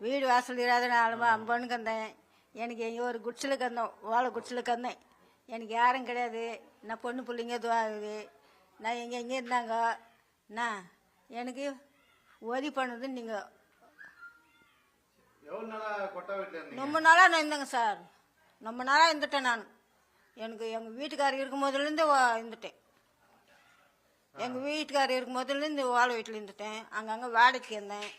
வீடு வாசல் இல்லாத நாலுமா அம்பனுக்கு வந்தேன். எனக்கு எங்கே ஒரு குடிசலுக்கு வந்தோம், ஓலை குடிசலுக்கு வந்தேன். எனக்கு யாரும் கிடையாது. நான் பொண்ணு பிள்ளைங்க இதுவாகுது. நான் எங்கே இருந்தாங்க. நான் எனக்கு உதவி பண்ணது நீங்கள். ரொம்ப நாளாக நான் இருந்தேங்க சார். ரொம்ப நாளாக இருந்துட்டேன் நான். எனக்கு எங்கள் வீட்டுக்காரர் இருக்கும் போதுலேருந்து இருந்துட்டேன். எங்கள் வீட்டுக்காரர் இருக்கும் போதுலேருந்து ஓலை வீட்டில் இருந்துட்டேன். அங்கங்கே வாடகைக்கு இருந்தேன்.